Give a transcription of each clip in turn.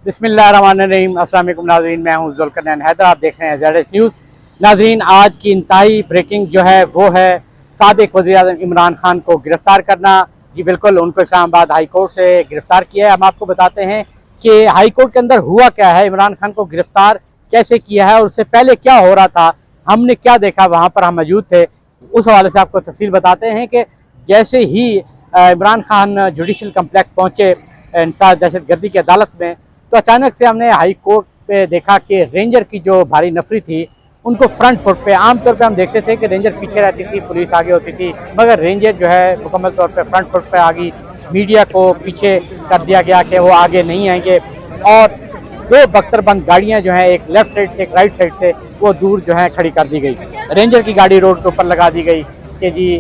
बिस्मिल्लाहिर्रहमानिर्रहीम। अस्सलाम वालेकुम नाज़रीन, मैं हूं ज़ुल्करनैन हैदर। आप देख रहे हैं ZS न्यूज़। नाज़रीन, आज की इंतहाई ब्रेकिंग जो है वो है साबिक़ वज़ीर-ए-आज़म इमरान खान को गिरफ़्तार करना। जी बिल्कुल, उनको इस्लामाबाद हाई कोर्ट से गिरफ़्तार किया है। हम आपको बताते हैं कि हाई कोर्ट के अंदर हुआ क्या है, इमरान खान को गिरफ़्तार कैसे किया है और उससे पहले क्या हो रहा था, हमने क्या देखा, वहाँ पर हम मौजूद थे। उस हवाले से आपको तफ़सील बताते हैं कि जैसे ही इमरान खान जुडिशल कम्प्लेक्स पहुँचे इंसाफ दहशतगर्दी की अदालत में, तो अचानक से हमने हाई कोर्ट पे देखा कि रेंजर की जो भारी नफरी थी उनको फ्रंट फुट पे, आमतौर पे हम देखते थे कि रेंजर पीछे रहती थी, पुलिस आगे होती थी, मगर रेंजर जो है मुकम्मल तौर पे फ्रंट फुट पे आ गई। मीडिया को पीछे कर दिया गया कि वो आगे नहीं आएंगे और दो बख्तरबंद गाड़ियां जो हैं, एक लेफ्ट साइड से एक राइट साइड से, वो दूर जो है खड़ी कर दी गई। रेंजर की गाड़ी रोड के ऊपर लगा दी गई कि जी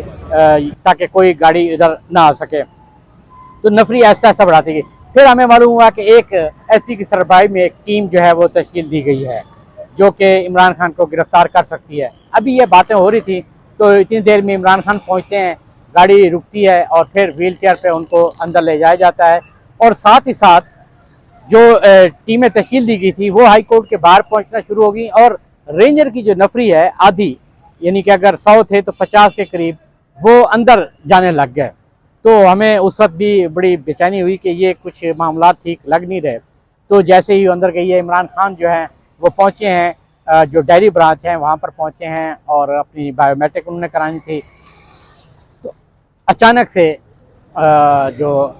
ताकि कोई गाड़ी इधर ना आ सके। तो नफरी ऐसा ऐसा बढ़ाती गई। फिर हमें मालूम हुआ कि एक SP की सरबराही में एक टीम जो है वो तश्कील दी गई है जो कि इमरान खान को गिरफ्तार कर सकती है। अभी ये बातें हो रही थी तो इतनी देर में इमरान खान पहुंचते हैं, गाड़ी रुकती है और फिर व्हील चेयर पर उनको अंदर ले जाया जाता है। और साथ ही साथ जो टीमें तश्कील दी गई थी वो हाई कोर्ट के बाहर पहुंचना शुरू हो गई और रेंजर की जो नफरी है आधी, यानी कि अगर 100 थे तो 50 के करीब वो अंदर जाने लग गए। तो हमें उस वक्त भी बड़ी बेचैनी हुई कि ये कुछ मामला ठीक लग नहीं रहे। तो जैसे ही अंदर गई है, इमरान खान जो हैं वो पहुँचे हैं, जो डायरी ब्रांच है वहाँ पर पहुँचे हैं और अपनी बायोमेट्रिक उन्होंने करानी थी। तो अचानक से जो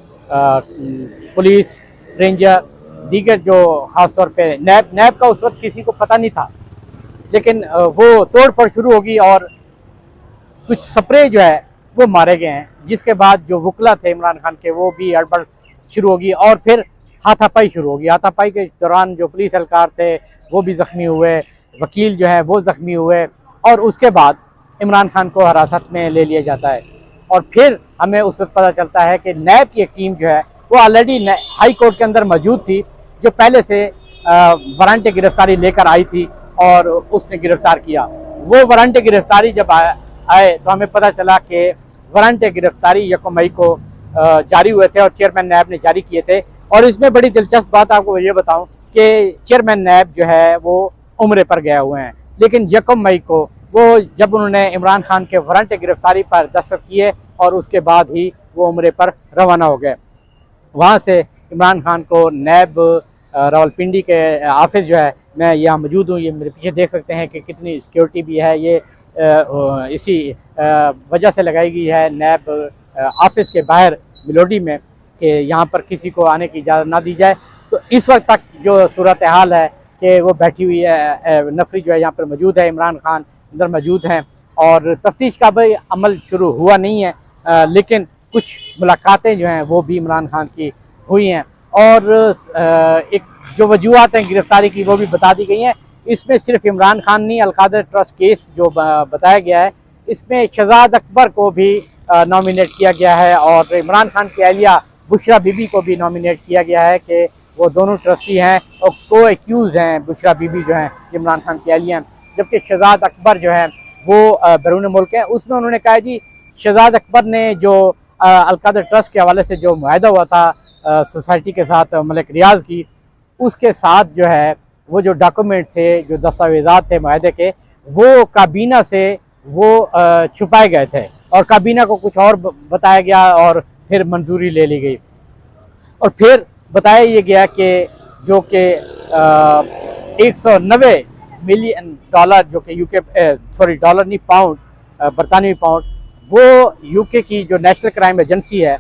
पुलिस, रेंजर, दीगर जो ख़ास तौर पे नैब का उस वक्त किसी को पता नहीं था, लेकिन वो तोड़ फोड़ शुरू होगी और कुछ स्प्रे जो है वो मारे गए हैं, जिसके बाद जो वकला थे इमरान खान के वो भी हड़बड़ शुरू होगी और फिर हाथापाई शुरू होगी। हाथापाई के दौरान जो पुलिस एहलकार थे वो भी ज़ख्मी हुए, वकील जो है वो ज़ख्मी हुए और उसके बाद इमरान खान को हिरासत में ले लिया जाता है। और फिर हमें उस वक्त पता चलता है कि नैब की एक टीम जो है वो ऑलरेडी हाई कोर्ट के अंदर मौजूद थी, जो पहले से वारंट गिरफ्तारी लेकर आई थी और उसने गिरफ्तार किया। वो वारंट गिरफ्तारी जब आए तो हमें पता चला कि वारंट गिरफ्तारी 1 मई को जारी हुए थे और चेयरमैन नैब ने जारी किए थे। और इसमें बड़ी दिलचस्प बात आपको ये बताऊं कि चेयरमैन नैब जो है वो उम्रे पर गए हुए हैं, लेकिन 1 मई को वो जब उन्होंने इमरान खान के वारंट गिरफ्तारी पर दस्तखत किए और उसके बाद ही वो उम्रे पर रवाना हो गए। वहाँ से इमरान खान को नैब रावलपिंडी के ऑफिस जो है, मैं यहाँ मौजूद हूँ, ये मेरे पीछे देख सकते हैं कि कितनी सिक्योरिटी भी है। ये इसी वजह से लगाई गई है नैब ऑफिस के बाहर मिलोडी में कि यहाँ पर किसी को आने की इजाज़त ना दी जाए। तो इस वक्त तक जो सूरत हाल है कि वो बैठी हुई है, नफरी जो है यहाँ पर मौजूद है, इमरान खान अंदर मौजूद हैं और तफ्तीश का भी अमल शुरू हुआ नहीं है, लेकिन कुछ मुलाकातें जो हैं वो भी इमरान खान की हुई हैं और एक जो वजूहत हैं गिरफ्तारी की वो भी बता दी गई हैं। इसमें सिर्फ इमरान खान नहीं, अलकादर ट्रस्ट केस जो बताया गया है इसमें शहजाद अकबर को भी नॉमिनेट किया गया है और इमरान खान की अहलिया बुशरा बीबी को भी नॉमिनेट किया गया है कि वो दोनों ट्रस्टी हैं और को एक्यूज हैं। बुशरा बीबी जो हैं इमरान खान की अहलिया, जबकि शहजाद अकबर जो हैं वो बैरून मुल्क हैं। उसमें उन्होंने कहा जी शहजाद अकबर ने जो अलकादर ट्रस्ट के हवाले से जो मुआहदा हुआ था सोसाइटी के साथ मलिक रियाज की, उसके साथ जो है वो जो डॉक्यूमेंट थे, जो दस्तावेज़ात थे मुआहदे के, वो काबीना से वो छुपाए गए थे और काबीना को कुछ और बताया गया और फिर मंजूरी ले ली गई। और फिर बताया ये गया कि जो कि 190 मिलियन डॉलर जो कि डॉलर नहीं, पाउंड, बरतानवी पाउंड, वो UK की जो नेशनल क्राइम एजेंसी है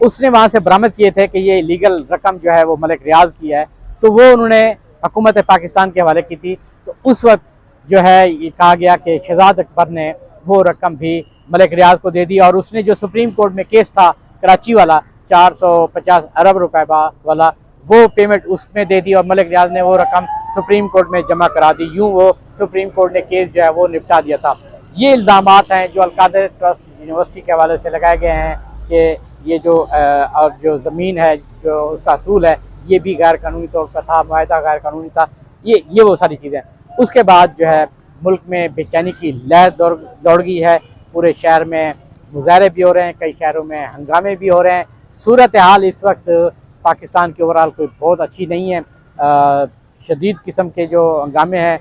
उसने वहाँ से बरामद किए थे कि ये लीगल रकम जो है वो मलिक रियाज की है। तो वो उन्होंने हुकूमत पाकिस्तान के हवाले की थी। तो उस वक्त जो है ये कहा गया कि शहजाद अकबर ने वो रकम भी मलिक रियाज को दे दी और उसने जो सुप्रीम कोर्ट में केस था कराची वाला 450 अरब रुपए वाला, वो पेमेंट उसमें दे दी और मलिक रियाज ने वो रकम सुप्रीम कोर्ट में जमा करा दी। यूँ वो सुप्रीम कोर्ट ने केस जो है वो निपटा दिया था। ये इल्ज़ामात हैं जो अलकादर ट्रस्ट यूनिवर्सिटी के हवाले से लगाए गए हैं कि ये जो और जो ज़मीन है जो उसका असूल है ये भी गैर कानूनी तौर पर था, मुआहदा गैर कानूनी था, ये वो सारी चीज़ें। उसके बाद जो है मुल्क में बेचैनी की लहर दौड़ गई है। पूरे शहर में मुजाहरे भी हो रहे हैं, कई शहरों में हंगामे भी हो रहे हैं। सूरत हाल इस वक्त पाकिस्तान की ओवरऑल कोई बहुत अच्छी नहीं है। शदीद किस्म के जो हंगामे हैं,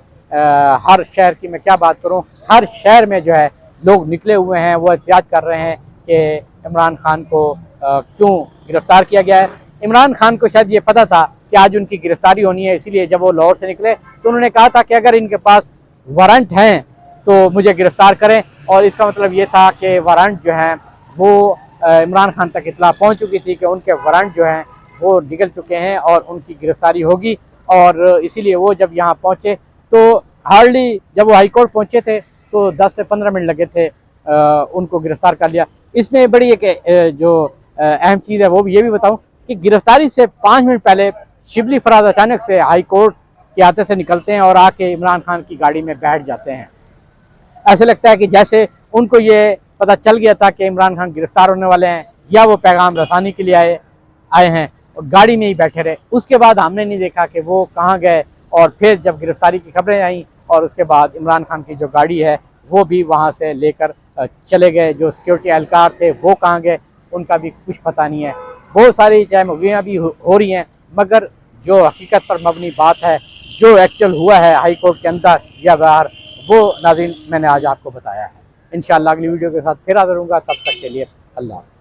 हर शहर की मैं क्या बात करूं, हर शहर में जो है लोग निकले हुए हैं, वो एहतजाज कर रहे हैं कि इमरान खान को क्यों गिरफ़्तार किया गया है। इमरान खान को शायद ये पता था कि आज उनकी गिरफ़्तारी होनी है, इसीलिए जब वो लाहौर से निकले तो उन्होंने कहा था कि अगर इनके पास वारंट हैं तो मुझे गिरफ़्तार करें, और इसका मतलब ये था कि वारंट जो हैं वो इमरान खान तक इत्तला पहुँच चुकी थी कि उनके वारंट जो हैं वो निकल चुके हैं और उनकी गिरफ़्तारी होगी। और इसीलिए वो जब यहाँ पहुँचे तो हार्डली जब वो हाई कोर्ट पहुँचे थे तो 10 से 15 मिनट लगे थे उनको गिरफ़्तार कर लिया। इसमें बड़ी एक जो अहम चीज़ है वो भी ये भी बताऊँ कि गिरफ़्तारी से 5 मिनट पहले शिबली फराज अचानक से हाई कोर्ट के आते से निकलते हैं और आके इमरान खान की गाड़ी में बैठ जाते हैं। ऐसे लगता है कि जैसे उनको ये पता चल गया था कि इमरान खान गिरफ़्तार होने वाले हैं, या वो पैगाम रसानी के लिए आए हैं, और गाड़ी में ही बैठे रहे। उसके बाद हमने नहीं देखा कि वो कहाँ गए, और फिर जब गिरफ़्तारी की खबरें आईं और उसके बाद इमरान खान की जो गाड़ी है वो भी वहाँ से लेकर चले गए। जो सिक्योरिटी एहलकार थे वो कहाँ गए, उनका भी कुछ पता नहीं है। बहुत सारी चाहे मूवियाँ भी हो रही हैं, मगर जो हकीकत पर मबनी बात है, जो एक्चुअल हुआ है हाई कोर्ट के अंदर या बाहर, वो नाज़रीन मैंने आज आपको बताया है। इंशाअल्लाह अगली वीडियो के साथ फिर हाज़िर होऊंगा। तब तक के लिए अल्लाह।